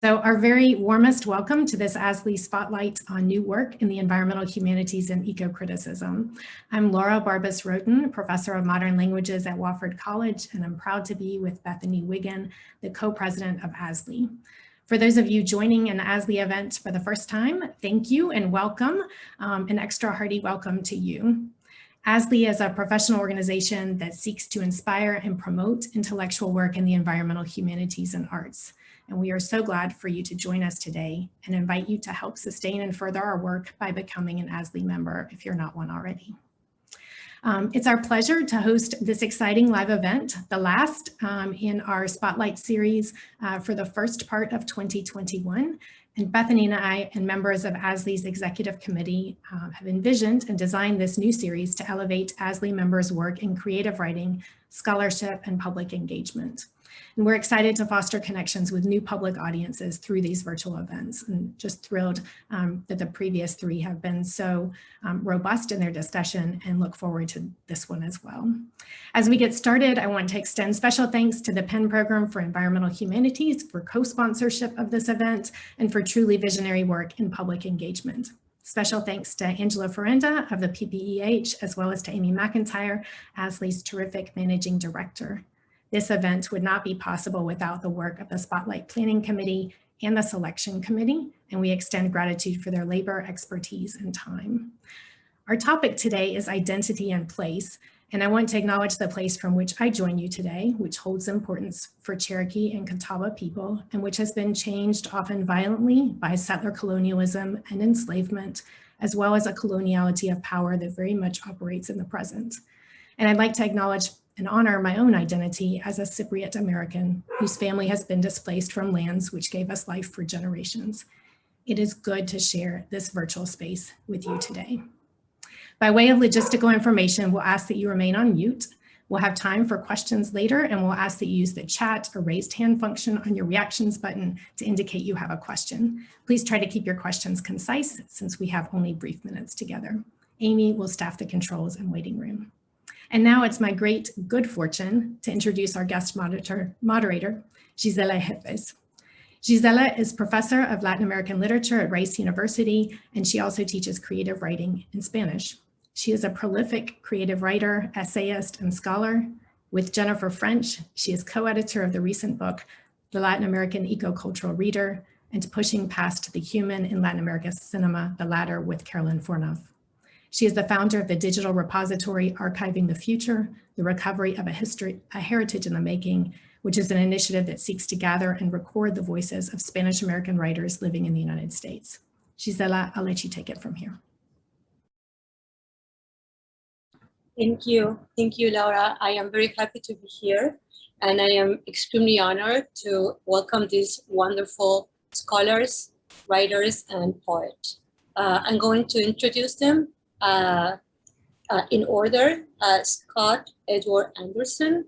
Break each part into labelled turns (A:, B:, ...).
A: So our very warmest welcome to this ASLE Spotlight on New Work in the Environmental Humanities and Eco-Criticism. I'm Laura Barbas-Roden, Professor of Modern Languages at Wofford College, and I'm proud to be with Bethany Wiggin, the co-president of ASLE. For those of you joining an ASLE event for the first time, thank you and welcome. An extra hearty welcome to you. ASLE is a professional organization that seeks to inspire and promote intellectual work in the environmental humanities and arts. And we are so glad for you to join us today and invite you to help sustain and further our work by becoming an ASLE member if you're not one already. It's our pleasure to host this exciting live event, the last in our Spotlight series for the first part of 2021. And Bethany and I and members of ASLE's executive committee have envisioned and designed this new series to elevate ASLE members' work in creative writing, scholarship, and public engagement. And we're excited to foster connections with new public audiences through these virtual events, and just thrilled that the previous three have been so robust in their discussion, and look forward to this one as well. As we get started, I want to extend special thanks to the Penn Program for Environmental Humanities for co-sponsorship of this event and for truly visionary work in public engagement. Special thanks to Angela Ferrenda of the PPEH, as well as to Amy McIntyre, ASLE's terrific managing director. This event would not be possible without the work of the Spotlight Planning Committee and the Selection Committee, and we extend gratitude for their labor, expertise, and time. Our topic today is identity and place, and I want to acknowledge the place from which I join you today, which holds importance for Cherokee and Catawba people, and which has been changed often violently by settler colonialism and enslavement, as well as a coloniality of power that very much operates in the present. And I'd like to acknowledge and honor my own identity as a Cypriot American whose family has been displaced from lands which gave us life for generations. It is good to share this virtual space with you today. By way of logistical information, we'll ask that you remain on mute. We'll have time for questions later, and we'll ask that you use the chat or raised hand function on your reactions button to indicate you have a question. Please try to keep your questions concise since we have only brief minutes together. Amy will staff the controls and waiting room. And now it's my great good fortune to introduce our guest moderator, Gisela Jefes. Gisela is professor of Latin American literature at Rice University, and she also teaches creative writing in Spanish. She is a prolific creative writer, essayist, and scholar. With Jennifer French, she is co-editor of the recent book, The Latin American Eco-Cultural Reader, and Pushing Past the Human in Latin American Cinema, the latter with Carolyn Fornoff. She is the founder of the digital repository Archiving the Future, the Recovery of a Heritage in the Making, which is an initiative that seeks to gather and record the voices of Spanish American writers living in the United States. Gisela, I'll let you take it from here.
B: Thank you, Laura. I am very happy to be here, and I am extremely honored to welcome these wonderful scholars, writers, and poets. I'm going to introduce them in order. Scott Edward Anderson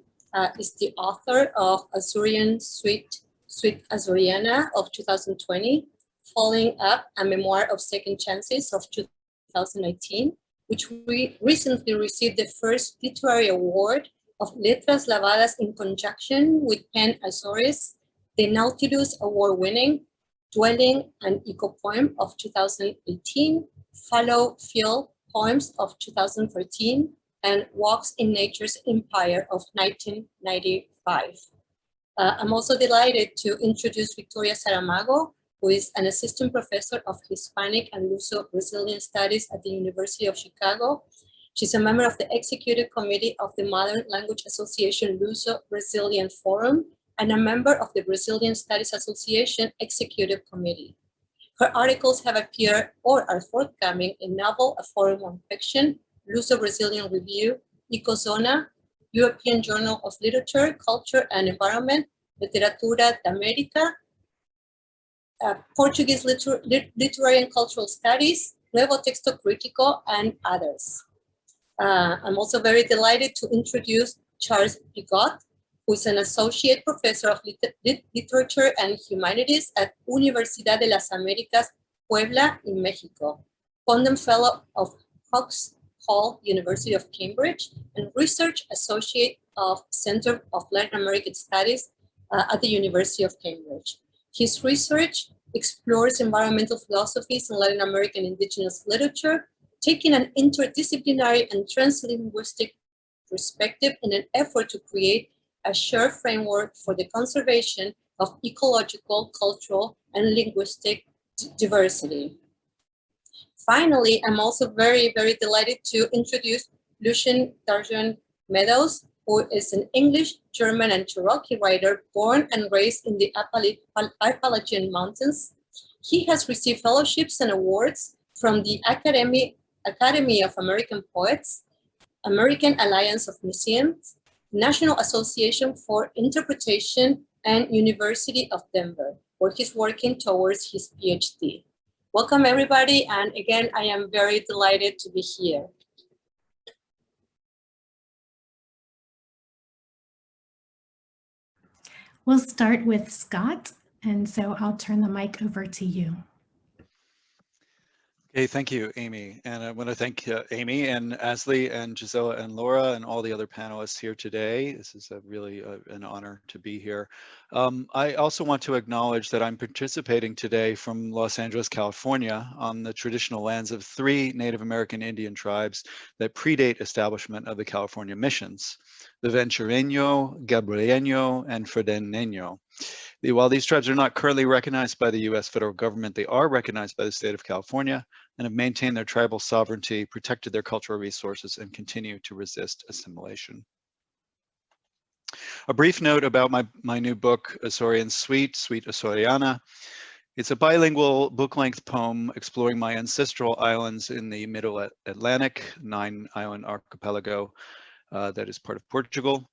B: is the author of Azorean Sweet Azoriana of 2020, following up a memoir of Second Chances of 2019, which we recently received the first literary award of Letras Lavadas in conjunction with Penn Azores, the Nautilus Award-winning Dwelling and Eco Poem of 2018, Fallow Field Poems of 2013, and Walks in Nature's Empire of 1995. I'm also delighted to introduce Victoria Saramago, who is an assistant professor of Hispanic and Luso-Brazilian Studies at the University of Chicago. She's a member of the executive committee of the Modern Language Association Luso-Brazilian Forum and a member of the Brazilian Studies Association Executive Committee. Her articles have appeared or are forthcoming in Novel, A Forum on Fiction, Luso-Brazilian Review, Ecozona, European Journal of Literature, Culture and Environment, Literatura da América, Portuguese Literary and Cultural Studies, Nuevo Texto Crítico, and others. I'm also very delighted to introduce Charles Pigott, who is an associate professor of literature and humanities at Universidad de las Américas, Puebla, in Mexico, Pondam Fellow of Hawks Hall, University of Cambridge, and research associate of Center of Latin American Studies at the University of Cambridge. His research explores environmental philosophies in Latin American indigenous literature, taking an interdisciplinary and translinguistic perspective in an effort to create a shared framework for the conservation of ecological, cultural, and linguistic diversity. Finally, I'm also very, very delighted to introduce Lucien Darjeun Meadows, who is an English, German, and Cherokee writer born and raised in the Appalachian Mountains. He has received fellowships and awards from the Academy of American Poets, American Alliance of Museums, National Association for Interpretation, and University of Denver, where he's working towards his PhD. Welcome, everybody, and again, I am very delighted to be here.
A: We'll start with Scott, and so I'll turn the mic over to you.
C: Okay, thank you, Amy. And I want to thank Amy and Asli and Gisela and Laura and all the other panelists here today. This is really an honor to be here. I also want to acknowledge that I'm participating today from Los Angeles, California, on the traditional lands of 3 Native American Indian tribes that predate establishment of the California missions, the Ventureño, Gabrieleño, and Fredeño. While these tribes are not currently recognized by the US federal government, they are recognized by the state of California and have maintained their tribal sovereignty, protected their cultural resources, and continue to resist assimilation. A brief note about my new book, Azorean Suite Açoriana. It's a bilingual book-length poem exploring my ancestral islands in the Middle Atlantic, 9-island archipelago that is part of Portugal,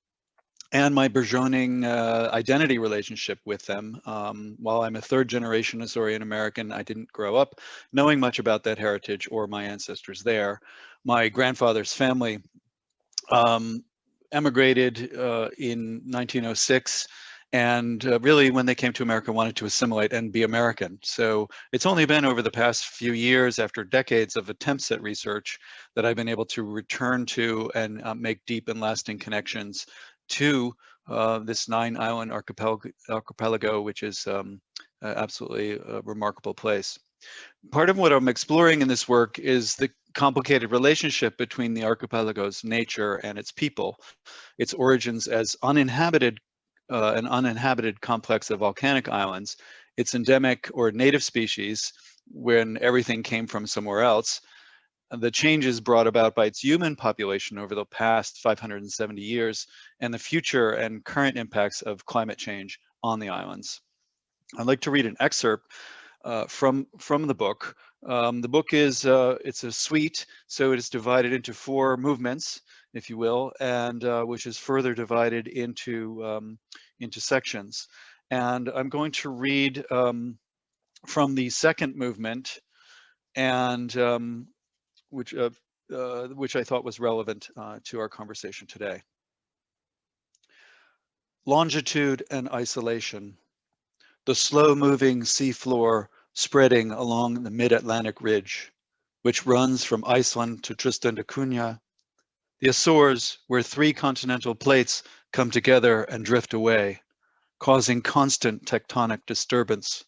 C: and my burgeoning identity relationship with them. While I'm a 3rd-generation Azorean American, I didn't grow up knowing much about that heritage or my ancestors there. My grandfather's family emigrated in 1906, and really when they came to America wanted to assimilate and be American. So it's only been over the past few years, after decades of attempts at research, that I've been able to return to and make deep and lasting connections to this 9-island archipelago, which is absolutely a remarkable place. Part of what I'm exploring in this work is the complicated relationship between the archipelago's nature and its people, its origins as an uninhabited complex of volcanic islands, its endemic or native species when everything came from somewhere else, the changes brought about by its human population over the past 570 years, and the future and current impacts of climate change on the islands. I'd like to read an excerpt from the book. The book is, it's a suite, so it is divided into 4 movements, if you will, and which is further divided into sections. And I'm going to read from the 2nd movement, and which I thought was relevant to our conversation today. Longitude and isolation. The slow-moving seafloor spreading along the mid-Atlantic ridge, which runs from Iceland to Tristan da Cunha, the Azores, where 3 continental plates come together and drift away, causing constant tectonic disturbance.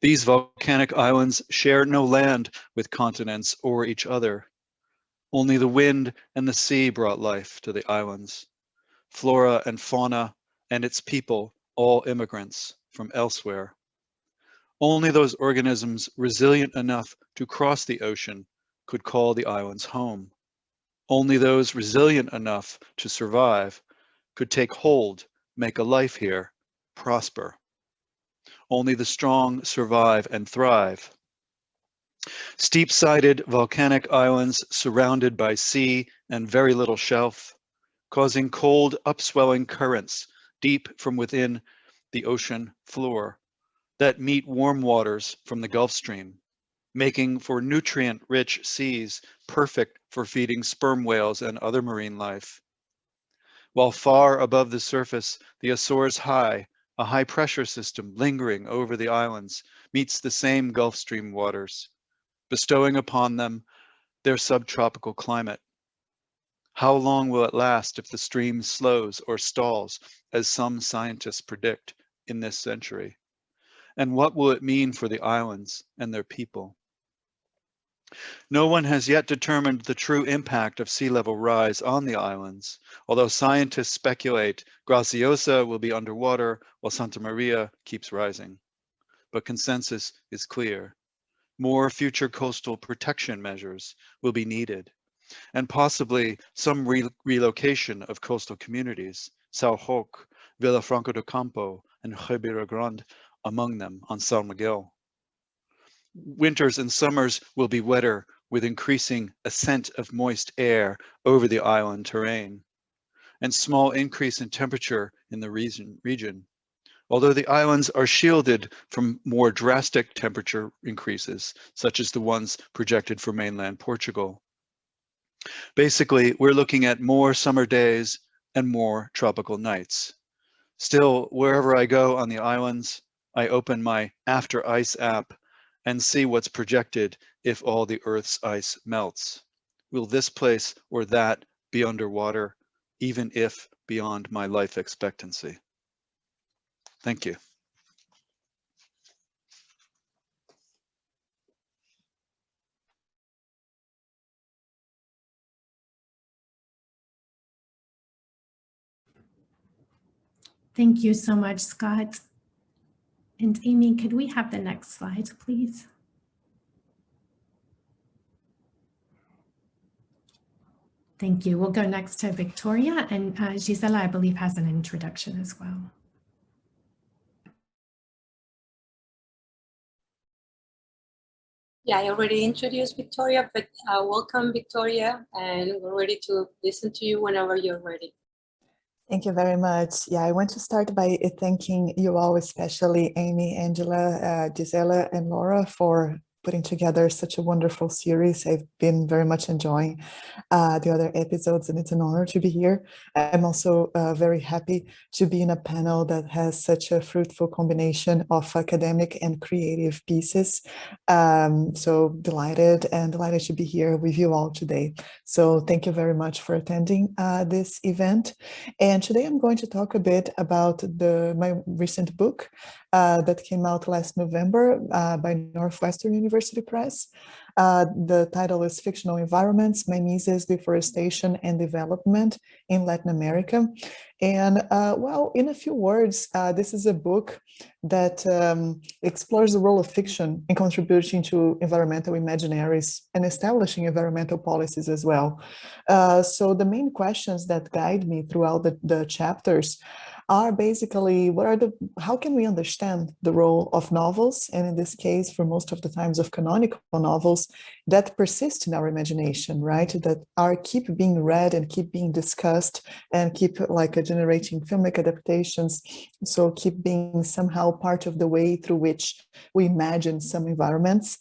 C: These volcanic islands share no land with continents or each other. Only the wind and the sea brought life to the islands. Flora and fauna and its people, all immigrants from elsewhere. Only those organisms resilient enough to cross the ocean could call the islands home. Only those resilient enough to survive could take hold, make a life here, prosper. Only the strong survive and thrive. Steep-sided volcanic islands surrounded by sea and very little shelf, causing cold upswelling currents deep from within the ocean floor that meet warm waters from the Gulf Stream, making for nutrient-rich seas perfect for feeding sperm whales and other marine life. While far above the surface, the Azores high, a high-pressure system lingering over the islands, meets the same Gulf Stream waters, bestowing upon them their subtropical climate. How long will it last if the stream slows or stalls, as some scientists predict, in this century? And what will it mean for the islands and their people? No one has yet determined the true impact of sea level rise on the islands, although scientists speculate Graciosa will be underwater while Santa Maria keeps rising. But consensus is clear. More future coastal protection measures will be needed, and possibly some relocation of coastal communities, Sao Roque, Villafranca do Campo, and Ribeira Grande among them on San Miguel. Winters and summers will be wetter with increasing ascent of moist air over the island terrain, and small increase in temperature in the region. Although the islands are shielded from more drastic temperature increases, such as the ones projected for mainland Portugal. Basically, we're looking at more summer days and more tropical nights. Still, wherever I go on the islands, I open my After Ice app and see what's projected if all the Earth's ice melts. Will this place or that be underwater, even if beyond my life expectancy? Thank you.
A: Thank you so much, Scott. And Amy, could we have the next slide, please? Thank you. We'll go next to Victoria, and Gisela, I believe, has an introduction as well.
B: Yeah, I already introduced Victoria, but welcome, Victoria, and we're ready to listen to you whenever you're ready.
D: Thank you very much. Yeah, I want to start by thanking you all, especially Amy, Angela, Gisela, and Laura for putting together such a wonderful series. I've been very much enjoying the other episodes, and it's an honor to be here. I'm also very happy to be in a panel that has such a fruitful combination of academic and creative pieces. So delighted to be here with you all today. So thank you very much for attending this event. And today I'm going to talk a bit about my recent book that came out last November by Northwestern University Press. The title is Fictional Environments, Mimesis, Deforestation and Development in Latin America. And well, in a few words, this is a book that explores the role of fiction in contributing to environmental imaginaries and establishing environmental policies as well. So the main questions that guide me throughout the chapters are basically how can we understand the role of novels, and in this case, for most of the times of canonical novels, that persist in our imagination, right? That keep being read and keep being discussed and keep generating filmic adaptations. So keep being somehow part of the way through which we imagine some environments.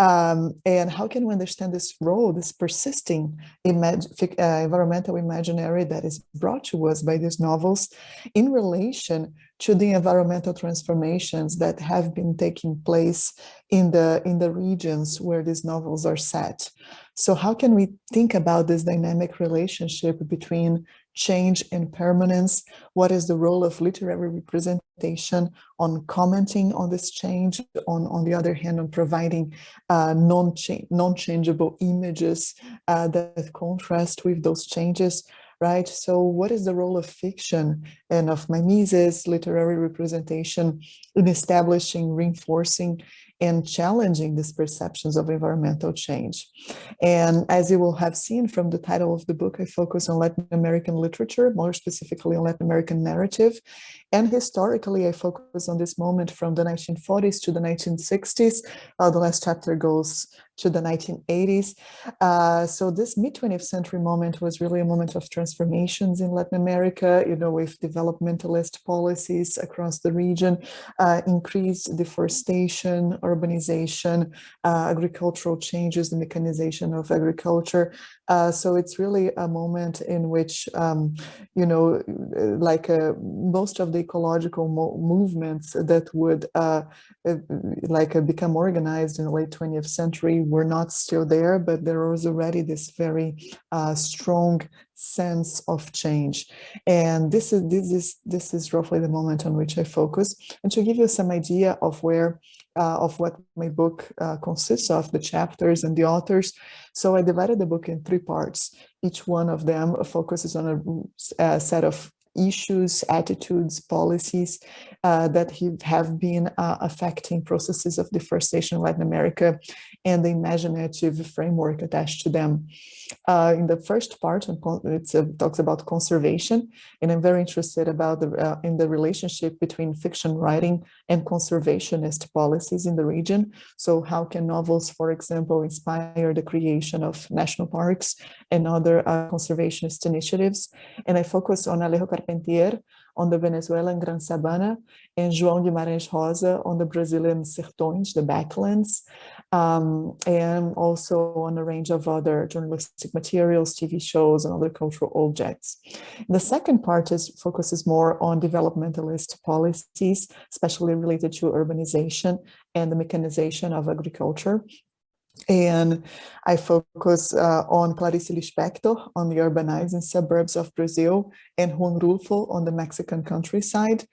D: And how can we understand this role, this persisting environmental imaginary that is brought to us by these novels in relation to the environmental transformations that have been taking place in the regions where these novels are set? So how can we think about this dynamic relationship between change and permanence? What is the role of literary representation on commenting on this change, on the other hand, on providing non-changeable images that contrast with those changes, right? So what is the role of fiction and of mimesis, literary representation, in establishing, reinforcing, and challenging these perceptions of environmental change? And as you will have seen from the title of the book, I focus on Latin American literature, more specifically on Latin American narrative. And historically, I focus on this moment from the 1940s to the 1960s. The last chapter goes to the 1980s. So this mid-20th century moment was really a moment of transformations in Latin America, with developmentalist policies across the region, increased deforestation, urbanization, agricultural changes, the mechanization of agriculture. So it's really a moment in which, most of the ecological movements that would become organized in the late 20th century were not still there, but there was already this very strong sense of change. And this is roughly the moment on which I focus. And to give you some idea of where of what my book consists of, the chapters and the authors. So I divided the book in 3 parts. Each one of them focuses on a set of issues, attitudes, policies that have been affecting processes of deforestation in Latin America and the imaginative framework attached to them. In the first part, it talks about conservation, and I'm very interested about in the relationship between fiction writing and conservationist policies in the region. So how can novels, for example, inspire the creation of national parks and other conservationist initiatives? And I focus on Alejo Carpentier, on the Venezuelan Gran Sabana, and João Guimarães Rosa on the Brazilian Sertões, the backlands, and also on a range of other journalistic materials, TV shows, and other cultural objects. The second part focuses more on developmentalist policies, especially related to urbanization and the mechanization of agriculture. And I focus on Clarice Lispector on the urbanizing suburbs of Brazil and Juan Rulfo on the Mexican countryside.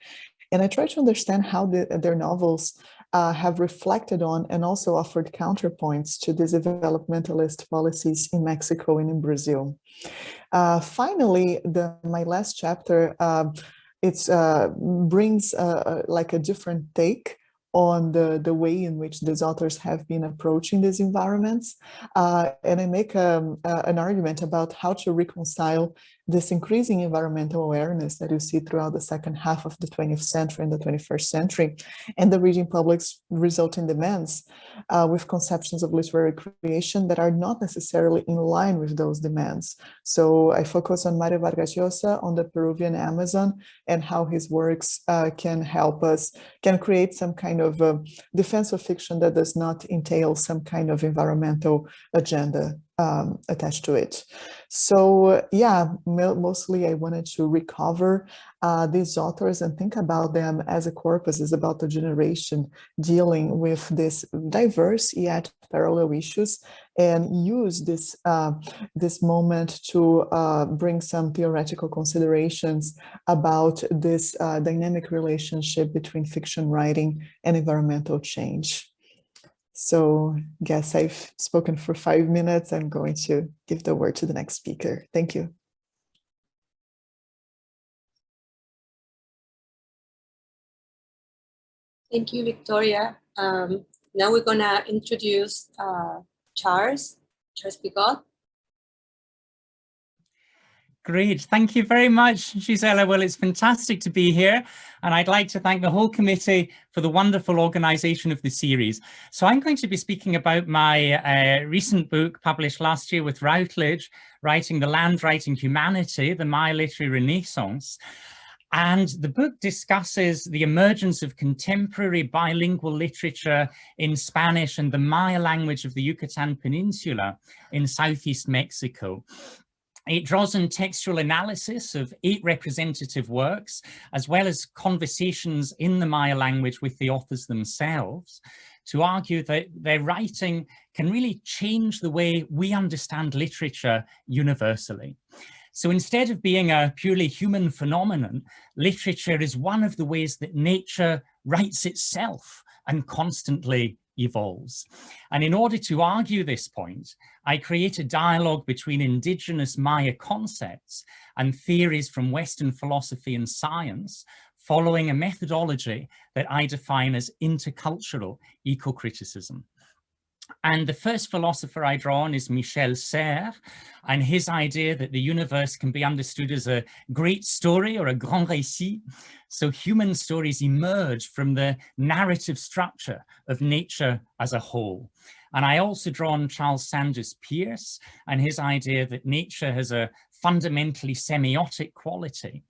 D: And I try to understand how their novels have reflected on and also offered counterpoints to these developmentalist policies in Mexico and in Brazil. Finally, my last chapter, brings like a different take on the way in which these authors have been approaching these environments. And I make an argument about how to reconcile this increasing environmental awareness that you see throughout the second half of the 20th century and the 21st century, and the reading public's resulting demands with conceptions of literary creation that are not necessarily in line with those demands. So I focus on Mario Vargas Llosa, on the Peruvian Amazon, and how his works can help us, can create some kind of defense of fiction that does not entail some kind of environmental agenda attached to it. So yeah, mostly I wanted to recover these authors and think about them as a corpus, is about the generation dealing with this diverse yet parallel issues, and use this this moment to bring some theoretical considerations about this dynamic relationship between fiction writing and environmental change. So I guess I've spoken for 5 minutes. I'm going to give the word to the next speaker. Thank you.
B: Thank you, Victoria. Now we're gonna introduce Charles Pigott.
E: Great, thank you very much, Gisela. Well, it's fantastic to be here, and I'd like to thank the whole committee for the wonderful organization of the series. So I'm going to be speaking about my recent book published last year with Routledge, Writing the Land, Writing Humanity, the Maya Literary Renaissance. And the book discusses the emergence of contemporary bilingual literature in Spanish and the Maya language of the Yucatan Peninsula in Southeast Mexico. It draws on textual analysis of 8 representative works, as well as conversations in the Maya language with the authors themselves, to argue that their writing can really change the way we understand literature universally. So instead of being a purely human phenomenon, literature is one of the ways that nature writes itself and constantly evolves. And in order to argue this point, I create a dialogue between indigenous Maya concepts and theories from Western philosophy and science, following a methodology that I define as intercultural eco-criticism. And the first philosopher I draw on is Michel Serres, and his idea that the universe can be understood as a great story or a grand récit. So human stories emerge from the narrative structure of nature as a whole. And I also draw on Charles Sanders Peirce and his idea that nature has a fundamentally semiotic quality,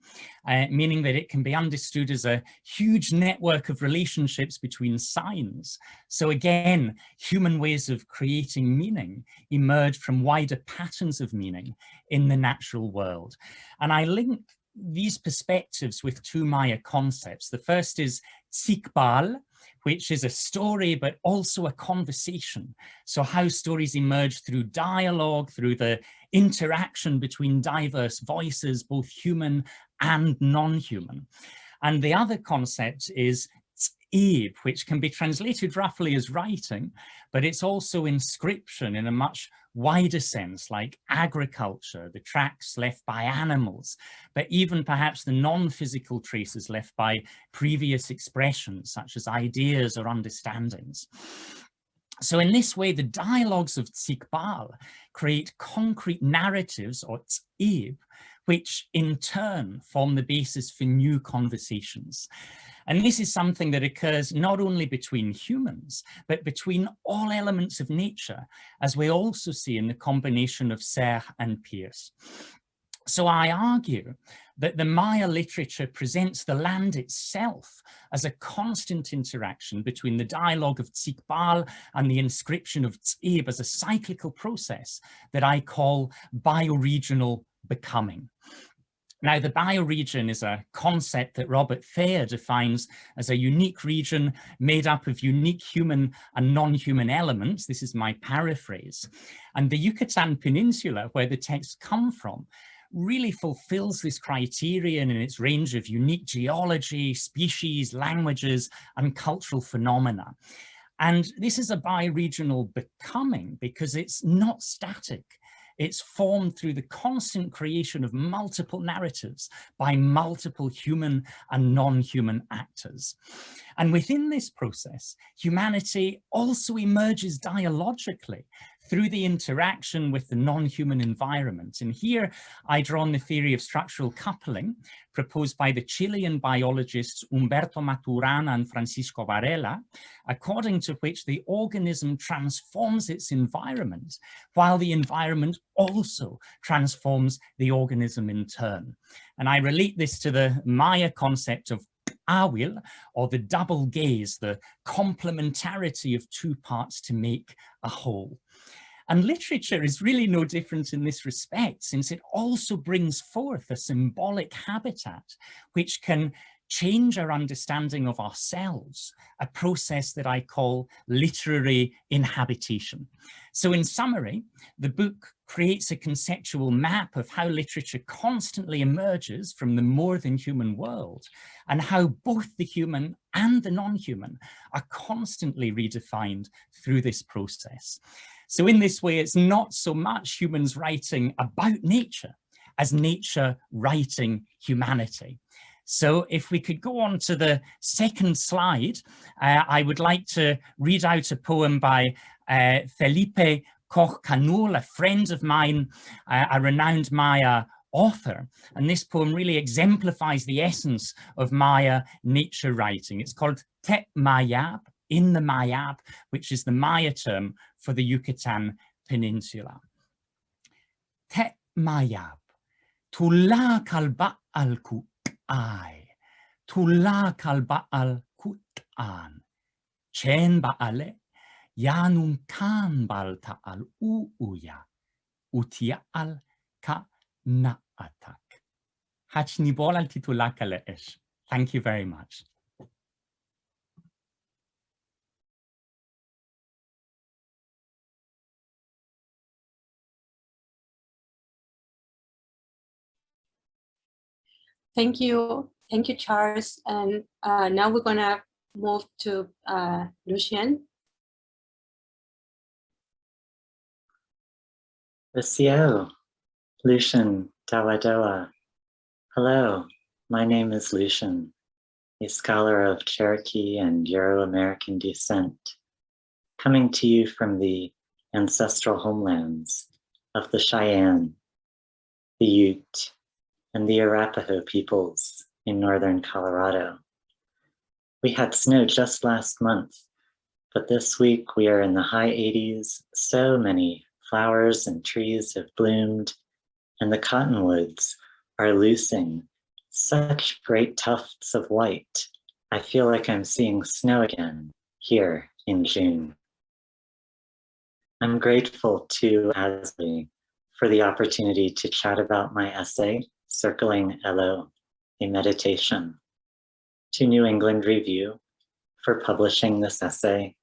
E: meaning that it can be understood as a huge network of relationships between signs. So again, human ways of creating meaning emerge from wider patterns of meaning in the natural world. And I link these perspectives with 2 Maya concepts. The first is Tzikbal, which is a story, but also a conversation. So how stories emerge through dialogue, through the interaction between diverse voices, both human and non-human. And the other concept is Ebe, which can be translated roughly as writing, but it's also inscription in a much wider sense, like agriculture, the tracks left by animals, but even perhaps the non-physical traces left by previous expressions, such as ideas or understandings. So in this way, the dialogues of Tsiqbal create concrete narratives, or Ebe, which in turn form the basis for new conversations. And this is something that occurs not only between humans, but between all elements of nature, as we also see in the combination of Serre and Peirce. So I argue that the Maya literature presents the land itself as a constant interaction between the dialogue of Tsiqbal and the inscription of Ebe as a cyclical process that I call bioregional becoming. Now, the bioregion is a concept that Robert Thayer defines as a unique region made up of unique human and non-human elements. This is my paraphrase. And the Yucatan Peninsula, where the texts come from, really fulfills this criterion in its range of unique geology, species, languages, and cultural phenomena. And this is a bioregional becoming because it's not static. It's formed through the constant creation of multiple narratives by multiple human and non-human actors. And within this process, humanity also emerges dialogically through the interaction with the non-human environment. And here I draw on the theory of structural coupling proposed by the Chilean biologists Humberto Maturana and Francisco Varela, according to which the organism transforms its environment, while the environment also transforms the organism in turn. And I relate this to the Maya concept of Awil, or the double gaze, the complementarity of two parts to make a whole. And literature is really no different in this respect, since it also brings forth a symbolic habitat which can change our understanding of ourselves, a process that I call literary inhabitation. So in summary, the book creates a conceptual map of how literature constantly emerges from the more than human world, and how both the human and the non-human are constantly redefined through this process. So in this way, it's not so much humans writing about nature as nature writing humanity. So if we could go on to the second slide, I would like to read out a poem by Felipe Koch-Canul, a friend of mine, a renowned Maya author. And this poem really exemplifies the essence of Maya nature writing. It's called Te Mayab, in the Mayab, which is the Maya term for the Yucatan Peninsula. Te Mayab, Tula kalba al kut'ai, Tula kalba al kut'an, Chen ba'ale, Yanum kan balta al u'uya, Utia al ka na'atak. Hachnibol al titulakale ish. Thank you very much.
B: Thank you, Charles. And now we're gonna move to Lucien.
F: Lucien Tawadoa. Hello, my name is Lucien, a scholar of Cherokee and Euro-American descent, coming to you from the ancestral homelands of the Cheyenne, the Ute, and the Arapaho peoples in northern Colorado. We had snow just last month, but this week we are in the high 80s. So many flowers and trees have bloomed, and the cottonwoods are loosing such great tufts of white. I feel like I'm seeing snow again here in June. I'm grateful to Asley for the opportunity to chat about my essay, Circling Eloh, a Meditation, to New England Review for publishing this essay,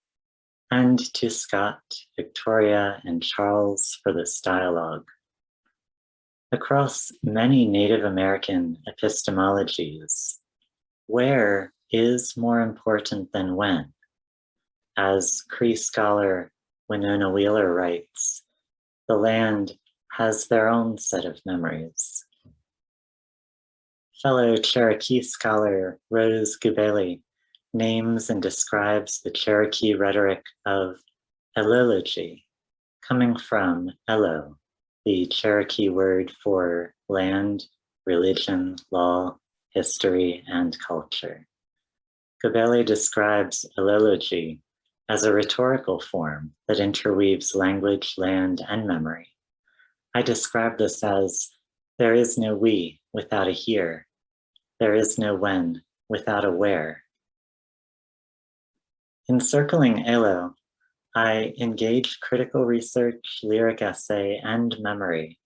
F: and to Scott, Victoria, and Charles for this dialogue. Across many Native American epistemologies, where is more important than when? As Cree scholar Winona Wheeler writes, the land has their own set of memories. Fellow Cherokee scholar Rose Gubeli names and describes the Cherokee rhetoric of elology, coming from Eloh, the Cherokee word for land, religion, law, history, and culture. Gubeli describes elology as a rhetorical form that interweaves language, land, and memory. I describe this as, there is no we without a here. There is no when without a where. In circling Eloh, I engage critical research, lyric essay, and memory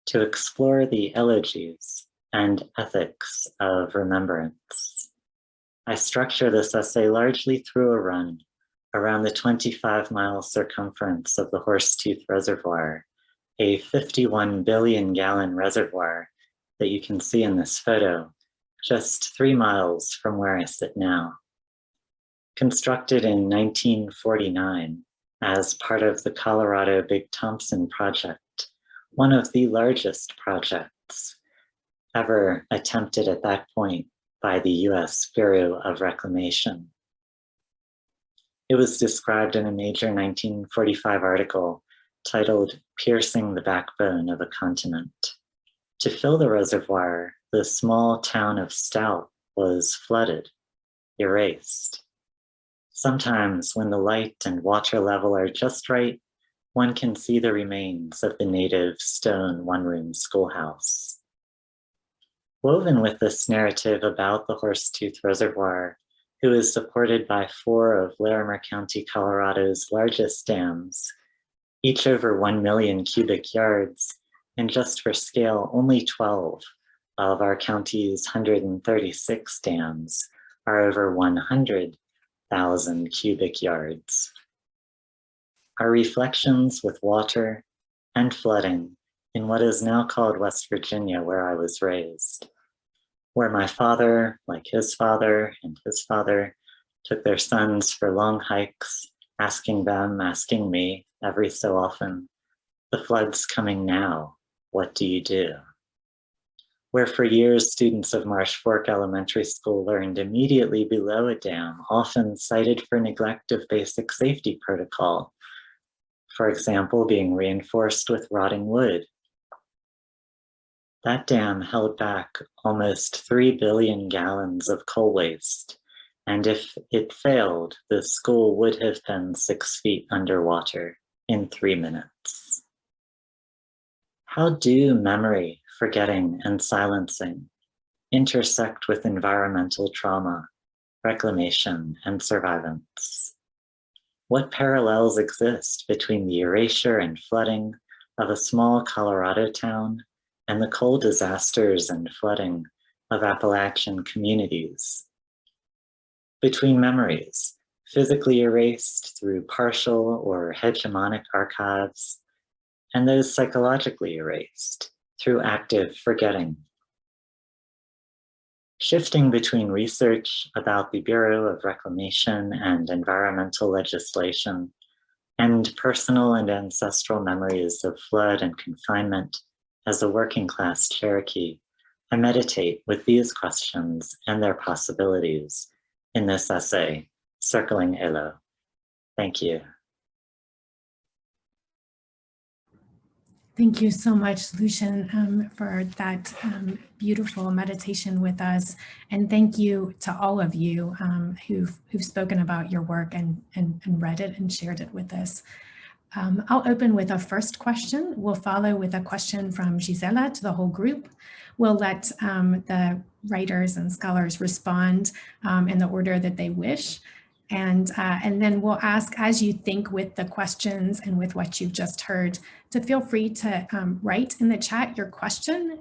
F: to explore the elegies and ethics of remembrance. I structure this essay largely through a run around the 25-mile circumference of the Horsetooth Reservoir, a 51 billion gallon reservoir that you can see in this photo, just 3 miles from where I sit now. Constructed in 1949 as part of the Colorado Big Thompson project, one of the largest projects ever attempted at that point by the US Bureau of Reclamation. It was described in a major 1945 article titled "Piercing the Backbone of a Continent." To fill the reservoir, the small town of Stout was flooded, erased. Sometimes when the light and water level are just right, one can see the remains of the native stone one-room schoolhouse. Woven with this narrative about the Horsetooth Reservoir, who is supported by 4 of Larimer County, Colorado's largest dams, each over 1 million cubic yards, and just for scale, only 12 of our county's 136 dams are over 100,000 cubic yards. Our reflections with water and flooding in what is now called West Virginia, where I was raised, where my father, like his father and his father, took their sons for long hikes, asking them, asking me every so often, the flood's coming now, what do you do? Where for years students of Marsh Fork Elementary School learned immediately below a dam, often cited for neglect of basic safety protocol, for example, being reinforced with rotting wood. That dam held back almost 3 billion gallons of coal waste, and if it failed, the school would have been 6 feet underwater in 3 minutes. How do memory, forgetting, and silencing intersect with environmental trauma, reclamation, and survivance? What parallels exist between the erasure and flooding of a small Colorado town and the coal disasters and flooding of Appalachian communities? Between memories, physically erased through partial or hegemonic archives, and those psychologically erased through active forgetting. Shifting between research about the Bureau of Reclamation and environmental legislation and personal and ancestral memories of flood and confinement as a working class Cherokee, I meditate with these questions and their possibilities in this essay, Circling Eloh. Thank you.
A: Thank you so much, Lucien, for that beautiful meditation with us. And thank you to all of you who've spoken about your work and read it and shared it with us. I'll open with a first question. We'll follow with a question from Gisela to the whole group. We'll let the writers and scholars respond in the order that they wish. And then we'll ask, as you think with the questions and with what you've just heard, to feel free to write in the chat your question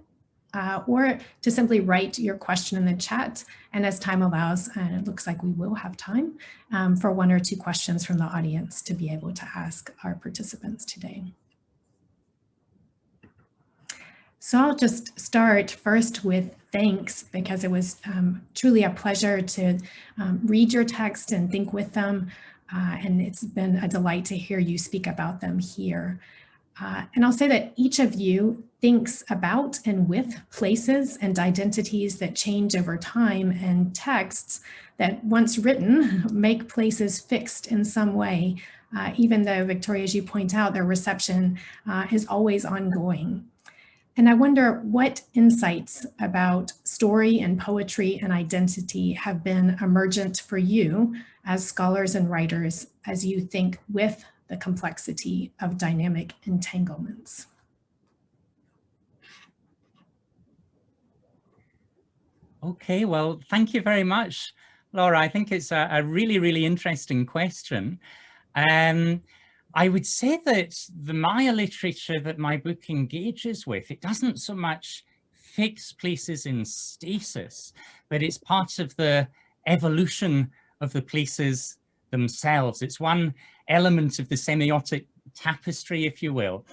A: or to simply write your question in the chat. And as time allows, and it looks like we will have time for 1 or 2 questions from the audience to be able to ask our participants today. So I'll just start first with thanks, because it was truly a pleasure to read your text and think with them. And it's been a delight to hear you speak about them here. And I'll say that each of you thinks about and with places and identities that change over time, and texts that once written make places fixed in some way, even though, Victoria, as you point out, their reception is always ongoing. And I wonder what insights about story and poetry and identity have been emergent for you as scholars and writers as you think with the complexity of dynamic entanglements.
E: Okay, well, thank you very much, Laura. I think it's a really, really interesting question. I would say that the Maya literature that my book engages with, it doesn't so much fix places in stasis, but it's part of the evolution of the places themselves. It's one element of the semiotic tapestry, if you will.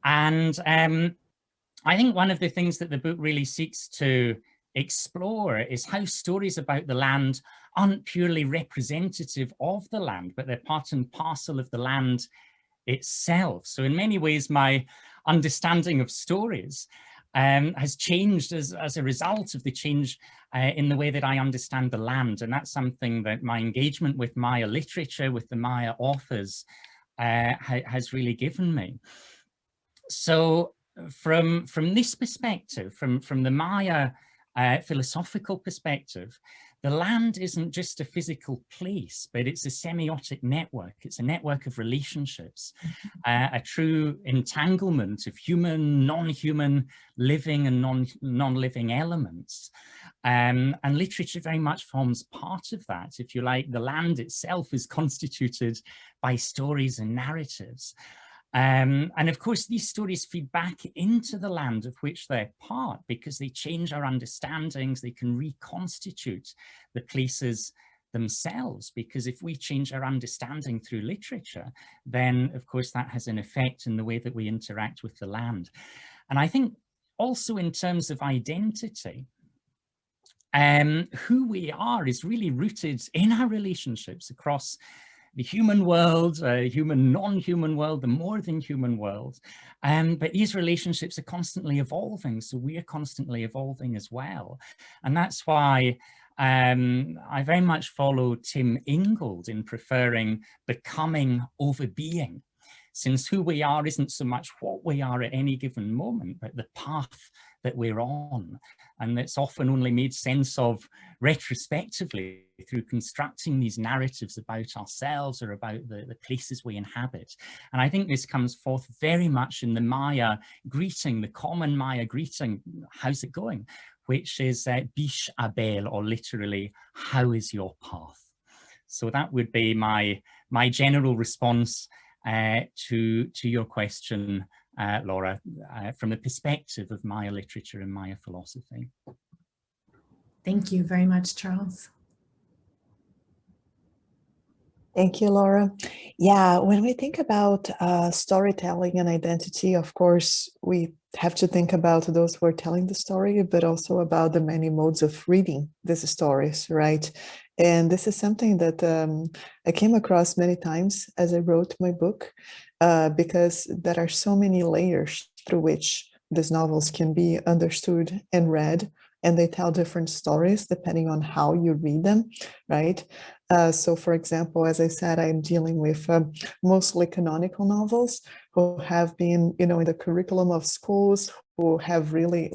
E: And I think one of the things that the book really seeks to explore is how stories about the land aren't purely representative of the land, but they're part and parcel of the land itself. So in many ways, my understanding of stories has changed as a result of the change in the way that I understand the land. And that's something that my engagement with Maya literature, with the Maya authors, has really given me. So from this perspective, from the Maya philosophical perspective, the land isn't just a physical place, but it's a semiotic network. It's a network of relationships, a true entanglement of human, non-human, living and non-living elements. And literature very much forms part of that. If you like, the land itself is constituted by stories and narratives. And of course, these stories feed back into the land of which they're part, because they change our understandings. They can reconstitute the places themselves, because if we change our understanding through literature, then of course that has an effect in the way that we interact with the land. And I think also in terms of identity, who we are is really rooted in our relationships across the human world, human, non-human world, the more than human world. But these relationships are constantly evolving, so we are constantly evolving as well. And that's why I very much follow Tim Ingold in preferring becoming over being, since who we are isn't so much what we are at any given moment, but the path that we're on. And it's often only made sense of retrospectively through constructing these narratives about ourselves or about the places we inhabit. And I think this comes forth very much in the Maya greeting, the common Maya greeting, how's it going? Which is Bish Abel, or literally, how is your path? So that would be my general response to your question, Laura, from the perspective of Maya literature and Maya philosophy.
A: Thank you very much, Charles.
D: Thank you, Laura. Yeah, when we think about storytelling and identity, of course, we have to think about those who are telling the story, but also about the many modes of reading these stories, right? And this is something that I came across many times as I wrote my book, because there are so many layers through which these novels can be understood and read, and they tell different stories depending on how you read them, right? So for example, as I said, I'm dealing with mostly canonical novels who have been, in the curriculum of schools, who have really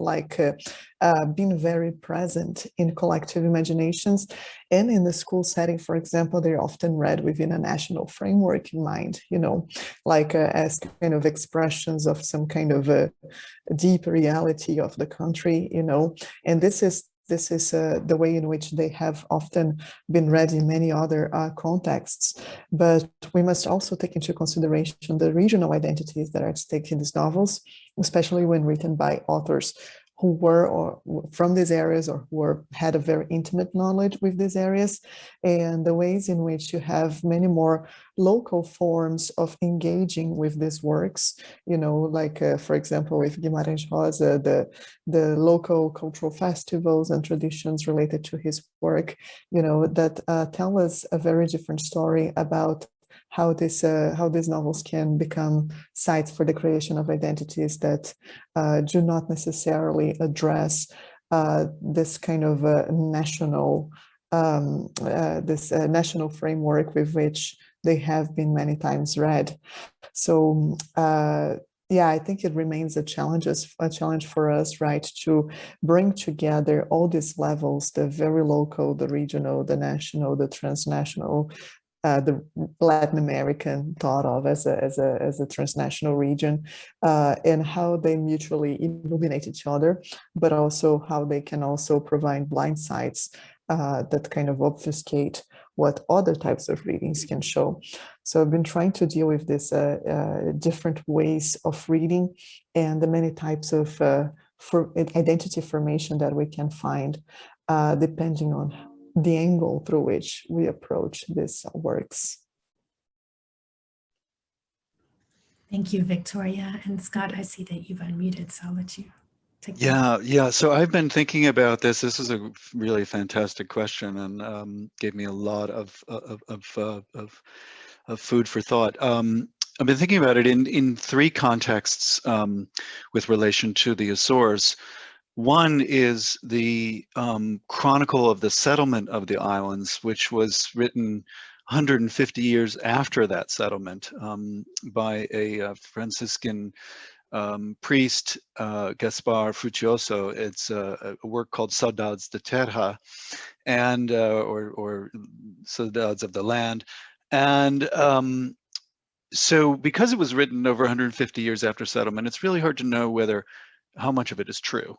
D: been very present in collective imaginations. And in the school setting, for example, they're often read within a national framework in mind, as kind of expressions of some kind of a deep reality of the country, and this is the way in which they have often been read in many other contexts. But we must also take into consideration the regional identities that are at stake in these novels, especially when written by authors who were or from these areas or who had a very intimate knowledge with these areas, and the ways in which you have many more local forms of engaging with these works, you know, like for example, with Guimarães Rosa, the local cultural festivals and traditions related to his work, you know, that tell us a very different story about how these novels can become sites for the creation of identities that do not necessarily address this kind of national national framework with which they have been many times read. So yeah, I think it remains a challenge for us, right, to bring together all these levels, the very local, the regional, the national, the transnational, the Latin American thought of as a transnational region, and how they mutually illuminate each other, but also how they can also provide blind sides that kind of obfuscate what other types of readings can show. So I've been trying to deal with this different ways of reading and the many types of for identity formation that we can find depending on the angle through which we approach these works.
A: Thank you, Victoria. And Scott, I see that you've unmuted, so I'll let you take
C: Yeah. So I've been thinking about this. This is a really fantastic question, and gave me a lot of food for thought. I've been thinking about it in three contexts with relation to the Azores. One is the Chronicle of the Settlement of the Islands, which was written 150 years after that settlement by a Franciscan priest, Gaspar Fructuoso. It's a work called Saudades de Terra, and or Saudades of the Land. And so because it was written over 150 years after settlement, it's really hard to know how much of it is true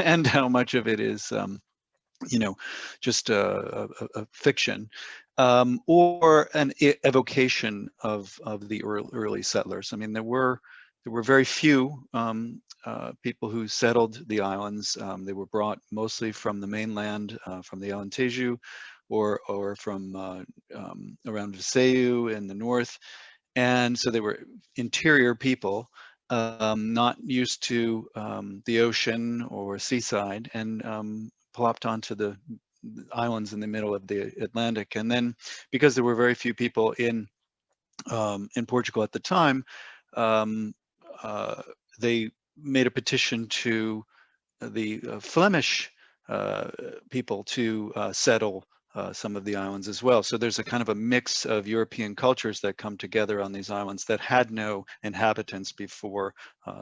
C: and how much of it is, you know, just a fiction, or an evocation of the early settlers. I mean, there were very few people who settled the islands. They were brought mostly from the mainland, from the Alentejo, or from around Viseu in the north, and so they were interior people. Not used to the ocean or seaside, and plopped onto the islands in the middle of the Atlantic. And then, because there were very few people in Portugal at the time, they made a petition to the Flemish people to settle some of the islands as well. So there's a kind of a mix of European cultures that come together on these islands that had no inhabitants before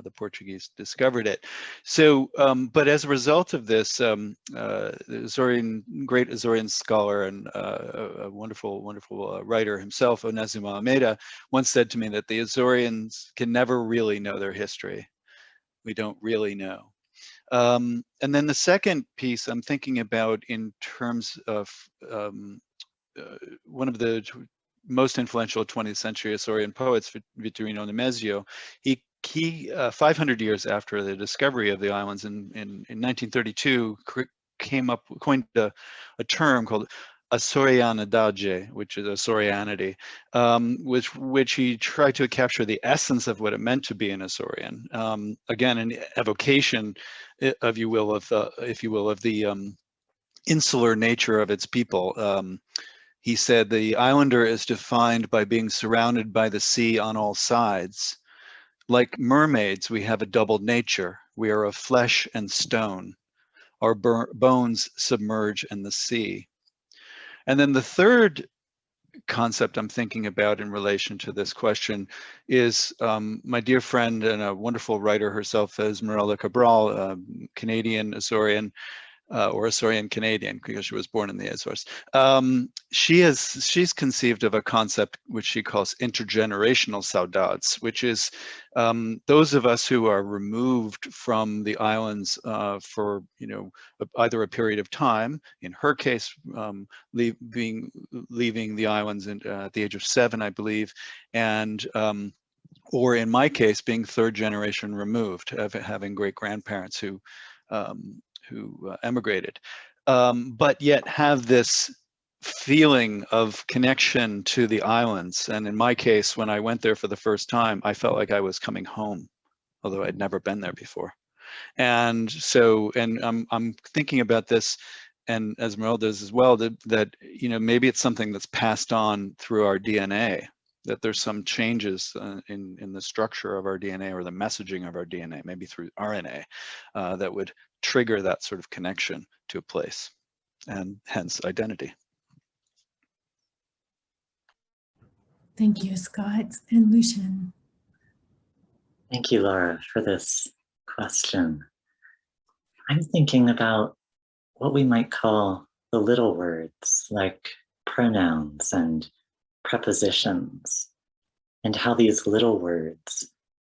C: the Portuguese discovered it. So, but as a result of this, the great Azorean scholar and a wonderful writer himself, Onésimo Almeida, once said to me that the Azoreans can never really know their history. We don't really know. And then the second piece I'm thinking about in terms of one of the most influential 20th century Açorian poets, Vitorino Nemesio. He 500 years after the discovery of the islands in 1932 coined a term called Açorianidade, which is Açorianity, which he tried to capture the essence of what it meant to be an Açorian. Again, an evocation, if you will, of the insular nature of its people. He said the islander is defined by being surrounded by the sea on all sides. Like mermaids, we have a double nature. We are of flesh and stone. Our bones submerge in the sea. And then the third concept I'm thinking about in relation to this question is my dear friend and a wonderful writer herself, Esmeralda Cabral, Canadian Azorean, or Açorian Canadian, because she was born in the Azores. She's conceived of a concept which she calls intergenerational saudades, which is those of us who are removed from the islands for either a period of time. In her case, leaving the islands at the age of 7, I believe, and or in my case, being third generation removed, having great grandparents who emigrated, but yet have this feeling of connection to the islands. And in my case, when I went there for the first time, I felt like I was coming home, although I'd never been there before. And so, and I'm thinking about this, and Esmeralda does as well, that you know, maybe it's something that's passed on through our DNA, that there's some changes in the structure of our DNA or the messaging of our DNA, maybe through RNA, that would trigger that sort of connection to a place, and hence identity.
A: Thank you, Scott and Lucien.
F: Thank you, Laura, for this question. I'm thinking about what we might call the little words, like pronouns and prepositions, and how these little words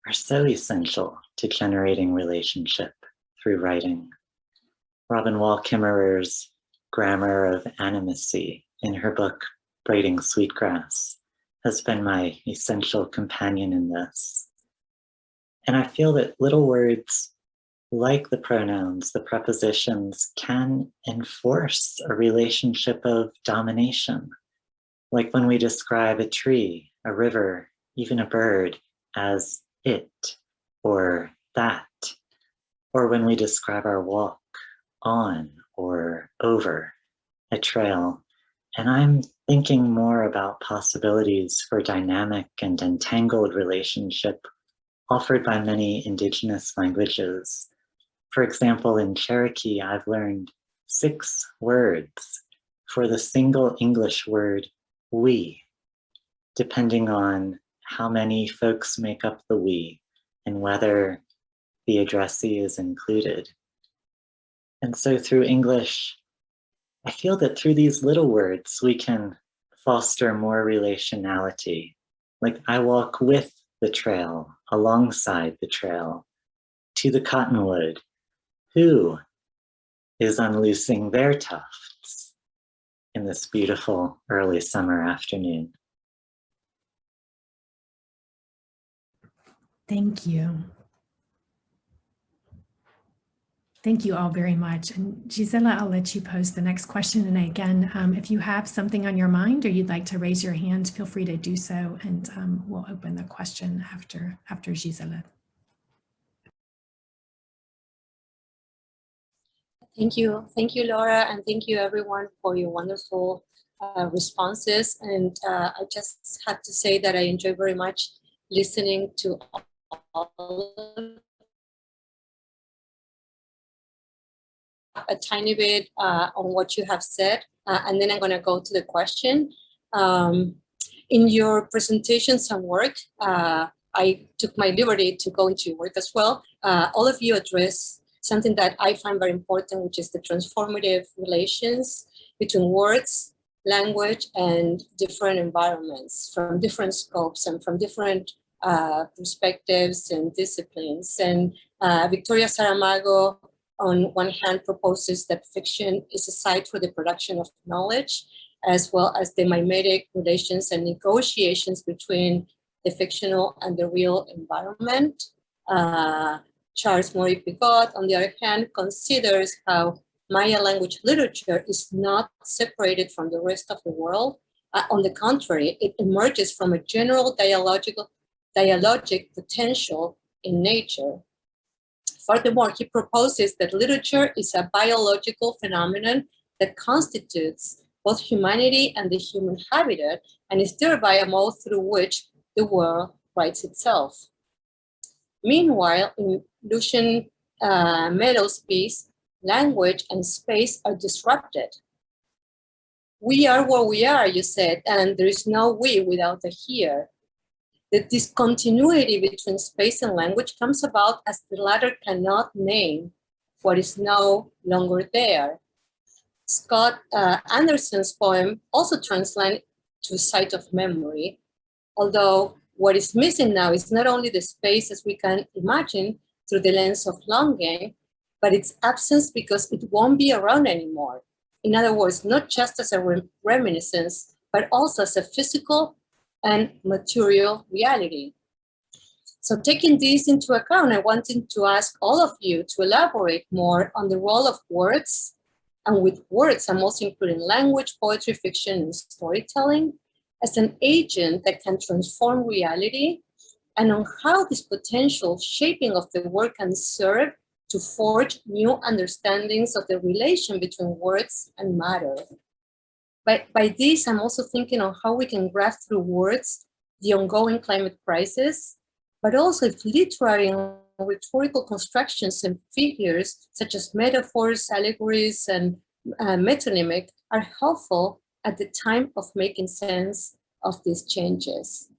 F: are so essential to generating relationship through writing. Robin Wall Kimmerer's Grammar of Animacy in her book, Braiding Sweetgrass, has been my essential companion in this. And I feel that little words, like the pronouns, the prepositions, can enforce a relationship of domination. Like when we describe a tree, a river, even a bird as it or that, or when we describe our walk on or over a trail. And I'm thinking more about possibilities for dynamic and entangled relationship offered by many indigenous languages. For example, in Cherokee, I've learned 6 words for the single English word we, depending on how many folks make up the we and whether the addressee is included. And so through English, I feel that through these little words, we can foster more relationality. Like I walk with the trail, alongside the trail, to the cottonwood, who is unloosing their tufts in this beautiful early summer afternoon.
A: Thank you. Thank you all very much. And Gisela, I'll let you pose the next question. And again, if you have something on your mind or you'd like to raise your hand, feel free to do so. And we'll open the question after Gisela.
B: Thank you, Laura, and thank you everyone for your wonderful responses. And I just have to say that I enjoy very much listening to all a tiny bit on what you have said, and then I'm going to go to the question. In your presentation, some work, I took my liberty to go into your work as well. All of you address something that I find very important, which is the transformative relations between words, language, and different environments from different scopes and from different perspectives and disciplines. And Victoria Saramago, on one hand, proposes that fiction is a site for the production of knowledge, as well as the mimetic relations and negotiations between the fictional and the real environment. Charles Maurice Pigott, on the other hand, considers how Maya language literature is not separated from the rest of the world. On the contrary, it emerges from a general dialogic potential in nature. Furthermore, he proposes that literature is a biological phenomenon that constitutes both humanity and the human habitat, and is thereby a mode through which the world writes itself. Meanwhile, in Lucien Meadows' piece, language and space are disrupted. We are what we are, you said, and there is no we without a here. The discontinuity between space and language comes about as the latter cannot name what is no longer there. Scott Anderson's poem also translates to a site of memory, although what is missing now is not only the space as we can imagine through the lens of longing, but its absence because it won't be around anymore. In other words, not just as a reminiscence, but also as a physical and material reality. So taking this into account, I wanted to ask all of you to elaborate more on the role of words. And with words, I'm also including language, poetry, fiction, and storytelling as an agent that can transform reality, and on how this potential shaping of the word can serve to forge new understandings of the relation between words and matter. By this, I'm also thinking on how we can grasp through words the ongoing climate crisis, but also if literary and rhetorical constructions and figures such as metaphors, allegories, and metonymic are helpful at the time of making sense of these changes.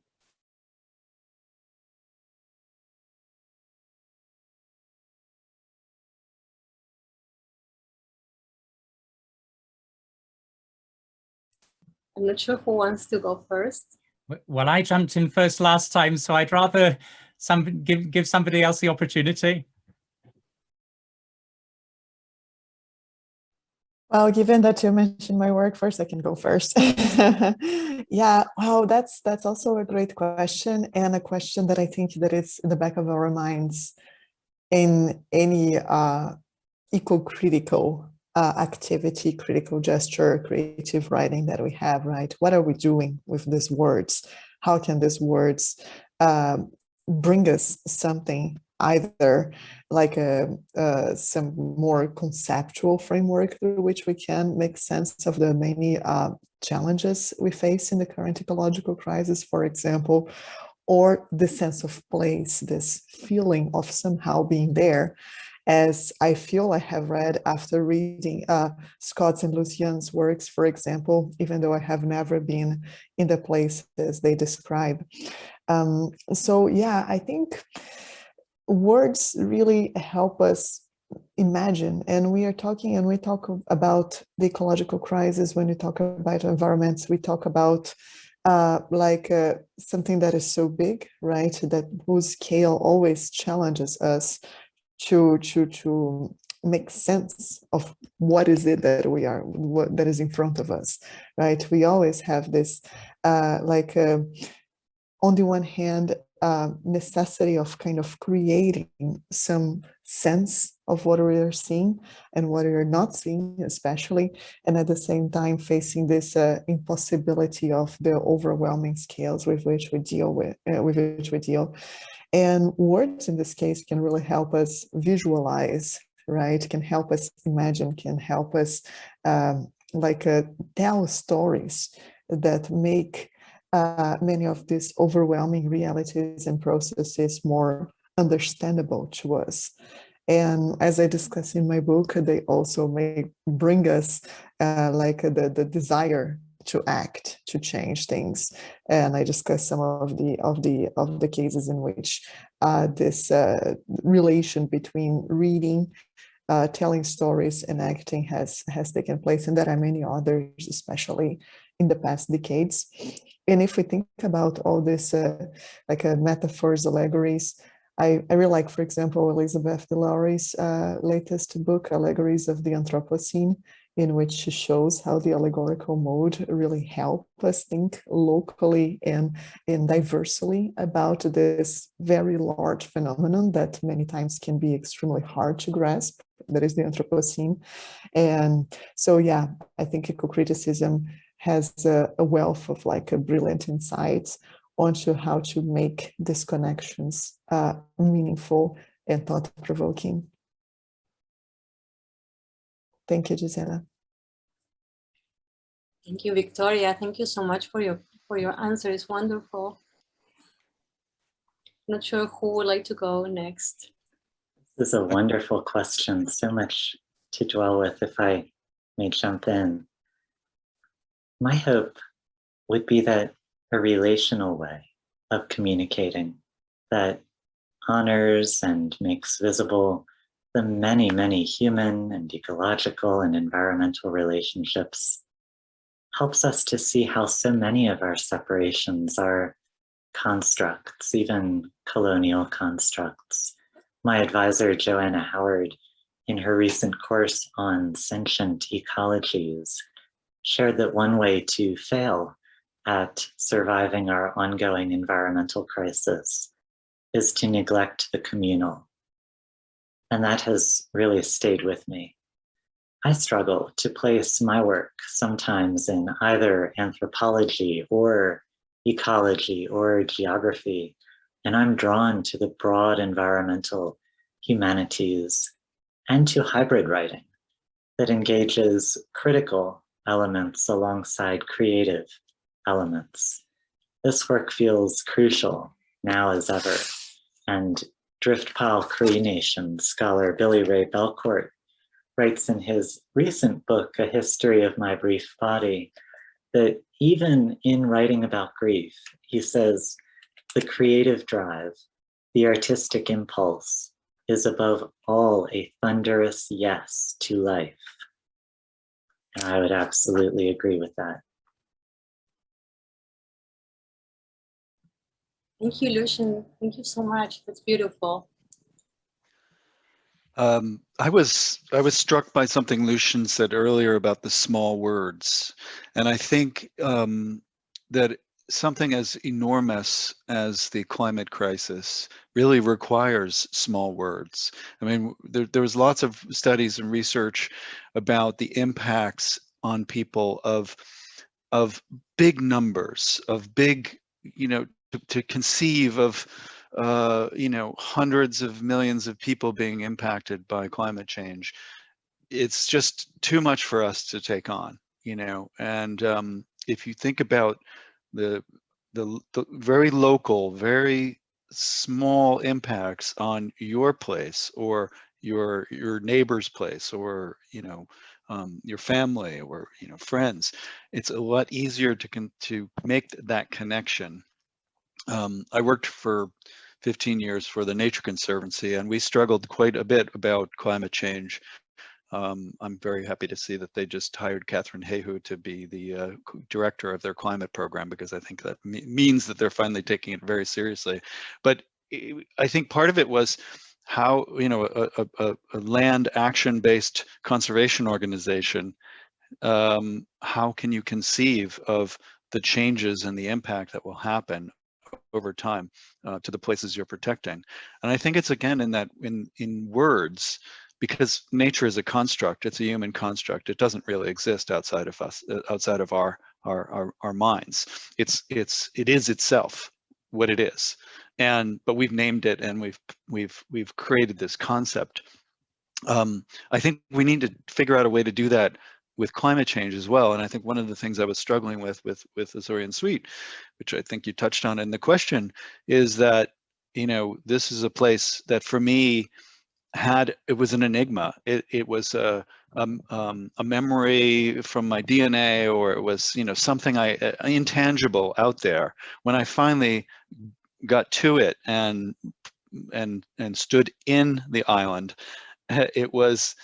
B: I'm not sure who wants to go first.
E: Well, I jumped in first last time, so I'd rather give somebody else the opportunity.
D: Well, given that you mentioned my work first, I can go first. Yeah, wow, that's also a great question, and a question that I think that is in the back of our minds in any eco-critical activity, critical gesture, creative writing that we have, right? What are we doing with these words? How can these words bring us something, either like some more conceptual framework through which we can make sense of the many challenges we face in the current ecological crisis, for example, or the sense of place, this feeling of somehow being there, as I feel I have read after reading Scott's and Lucien's works, for example, even though I have never been in the places they describe. So yeah, I think words really help us imagine, and we talk about the ecological crisis. When we talk about environments, we talk about something that is so big, right? That whose scale always challenges us to make sense of what is it that we are, what that is in front of us, right? We always have this on the one hand, necessity of kind of creating some sense of what we are seeing and what we are not seeing, especially, and at the same time facing this impossibility of the overwhelming scales with which we deal. And words in this case can really help us visualize, right? Can help us imagine, can help us tell stories that make many of these overwhelming realities and processes more understandable to us. And as I discuss in my book, they also may bring us the desire to act, to change things. And I discuss some of the cases in which this relation between reading, telling stories, and acting has taken place, and there are many others, especially in the past decades. And if we think about all this metaphors, allegories, I really like, for example, Elizabeth DeLaury's latest book, Allegories of the Anthropocene, in which she shows how the allegorical mode really helps us think locally and diversely about this very large phenomenon that many times can be extremely hard to grasp, that is the Anthropocene. And so, yeah, I think eco-criticism has a wealth of brilliant insights onto how to make these connections meaningful and thought-provoking. Thank you, Gisela.
B: Thank you, Victoria. Thank you so much for your answer. It's wonderful. Not sure who would like to go next.
F: This is a wonderful question. So much to dwell with, if I may jump in. My hope would be that a relational way of communicating that honors and makes visible the many, many human and ecological and environmental relationships helps us to see how so many of our separations are constructs, even colonial constructs. My advisor, Joanna Howard, in her recent course on sentient ecologies, shared that one way to fail at surviving our ongoing environmental crisis is to neglect the communal. And that has really stayed with me. I struggle to place my work sometimes in either anthropology or ecology or geography, and I'm drawn to the broad environmental humanities and to hybrid writing that engages critical elements alongside creative elements. This work feels crucial now as ever, and Driftpile Cree Nation scholar Billy Ray Belcourt writes in his recent book, A History of My Brief Body, that even in writing about grief, he says, the creative drive, the artistic impulse is above all a thunderous yes to life. And I would absolutely agree with that.
B: Thank you, Lucien. Thank you so much. That's beautiful.
C: I was struck by something Lucien said earlier about the small words, and I think that something as enormous as the climate crisis really requires small words. I mean, there was lots of studies and research about the impacts on people of big numbers, of big, to conceive of hundreds of millions of people being impacted by climate change. It's just too much for us to take on, and if you think about the very local, very small impacts on your place or your neighbor's place or your family or friends, it's a lot easier to make that connection. I worked for 15 years for the Nature Conservancy, and we struggled quite a bit about climate change. I'm very happy to see that they just hired Catherine Hayhoe to be the director of their climate program, because I think that means that they're finally taking it very seriously. But I think part of it was how, a land action-based conservation organization, how can you conceive of the changes and the impact that will happen over time to the places you're protecting? And I think it's again in words, because nature is a construct. It's a human construct. It doesn't really exist outside of us, outside of our minds. It is itself what it is, but we've named it and we've created this concept. I think we need to figure out a way to do that with climate change as well. And I think one of the things I was struggling with Azorean Suite, which I think you touched on in the question, is that, this is a place that for me it was an enigma. It was a memory from my DNA, or it was, something intangible out there. When I finally got to it and stood in the island, it was,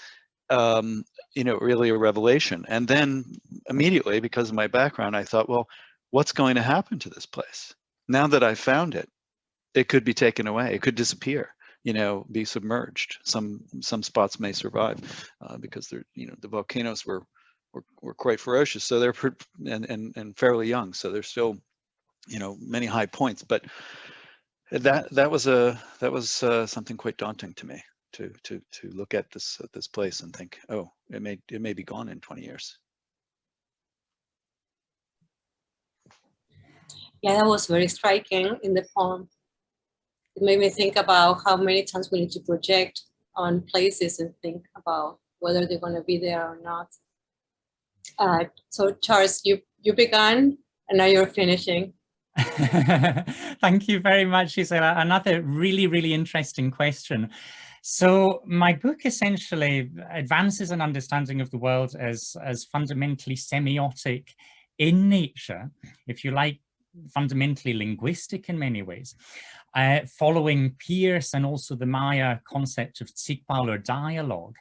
C: really a revelation. And then immediately, because of my background, I thought, well, what's going to happen to this place? Now that I've found it, it could be taken away. It could disappear, be submerged. Some spots may survive because they're, the volcanoes were quite ferocious. So they're and fairly young. So there's still, many high points. But that was something quite daunting to me. To look at this place and think, oh, it may be gone in 20 years.
B: Yeah, that was very striking in the poem. It made me think about how many times we need to project on places and think about whether they're going to be there or not. So Charles, you began and now you're finishing.
E: Thank you very much, Gisela. Another really, really interesting question. So my book essentially advances an understanding of the world as fundamentally semiotic in nature, if you like, fundamentally linguistic in many ways, following Peirce and also the Maya concept of tsikpal or dialogue.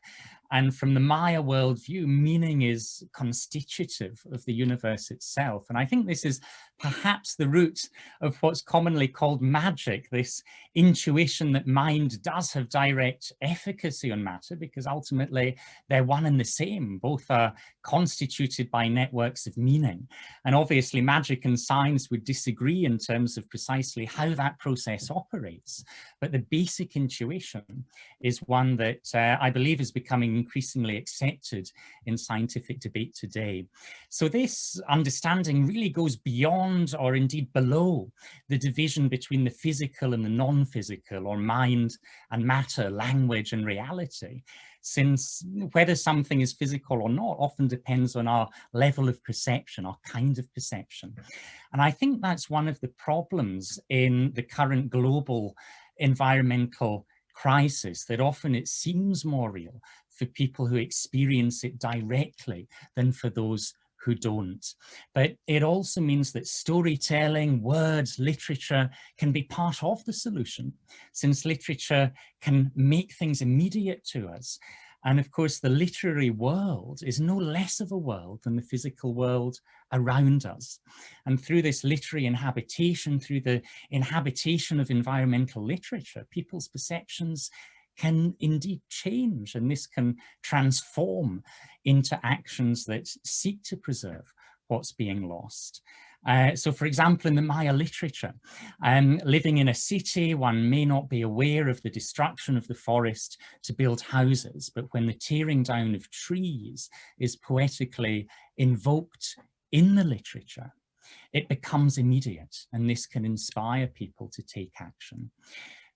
E: And from the Maya worldview, meaning is constitutive of the universe itself. And I think this is perhaps the root of what's commonly called magic, this intuition that mind does have direct efficacy on matter, because ultimately they're one and the same. Both are constituted by networks of meaning. And obviously magic and science would disagree in terms of precisely how that process operates. But the basic intuition is one that I believe is becoming increasingly accepted in scientific debate today. So this understanding really goes beyond, or indeed below, the division between the physical and the non-physical, or mind and matter, language and reality, since whether something is physical or not often depends on our level of perception, our kind of perception. And I think that's one of the problems in the current global environmental crisis, that often it seems more real for people who experience it directly than for those who don't. But it also means that storytelling, words, literature can be part of the solution, since literature can make things immediate to us. And of course, the literary world is no less of a world than the physical world around us. And through this literary inhabitation, through the inhabitation of environmental literature, people's perceptions can indeed change, and this can transform into actions that seek to preserve what's being lost. So for example, in the Maya literature, living in a city, one may not be aware of the destruction of the forest to build houses, but when the tearing down of trees is poetically invoked in the literature, it becomes immediate, and this can inspire people to take action.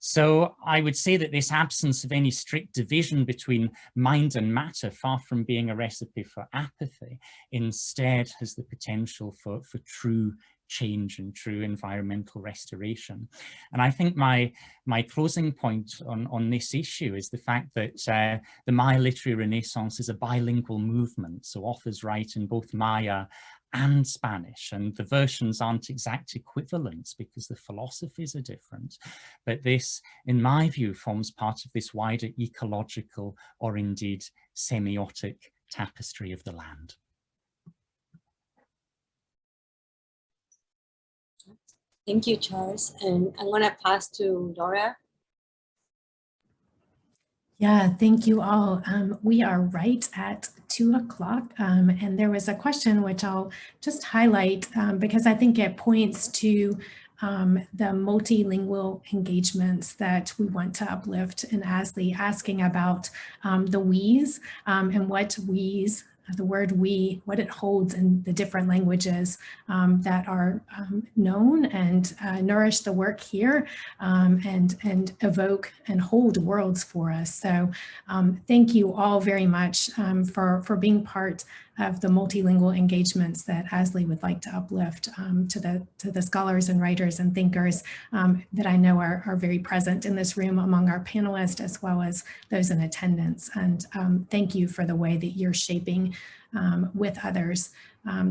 E: So I would say that this absence of any strict division between mind and matter, far from being a recipe for apathy, instead has the potential for true change and true environmental restoration. And I think my closing point on this issue is the fact that the Maya literary renaissance is a bilingual movement. So authors write in both Maya and Spanish, and the versions aren't exact equivalents because the philosophies are different. But this, in my view, forms part of this wider ecological or indeed semiotic tapestry of the land.
B: Thank you, Charles. And I'm going to pass to Laura.
A: Yeah, thank you all. We are right at 2 o'clock, and there was a question which I'll just highlight because I think it points to the multilingual engagements that we want to uplift in ASLE, asking about the we's and what we's, the word we, what it holds in the different languages that are known and nourish the work here and evoke and hold worlds for us. So thank you all very much for being part of the multilingual engagements that ASLE would like to uplift to the scholars and writers and thinkers that I know are very present in this room among our panelists as well as those in attendance. And thank you for the way that you're shaping with others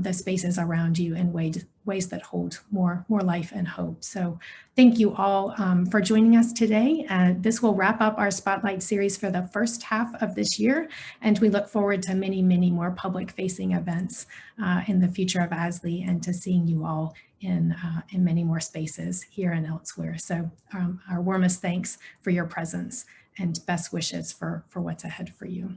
A: the spaces around you in ways that hold more life and hope. So thank you all for joining us today. This will wrap up our Spotlight series for the first half of this year, and we look forward to many more public-facing events in the future of ASLE and to seeing you all in many more spaces here and elsewhere. So our warmest thanks for your presence and best wishes for what's ahead for you.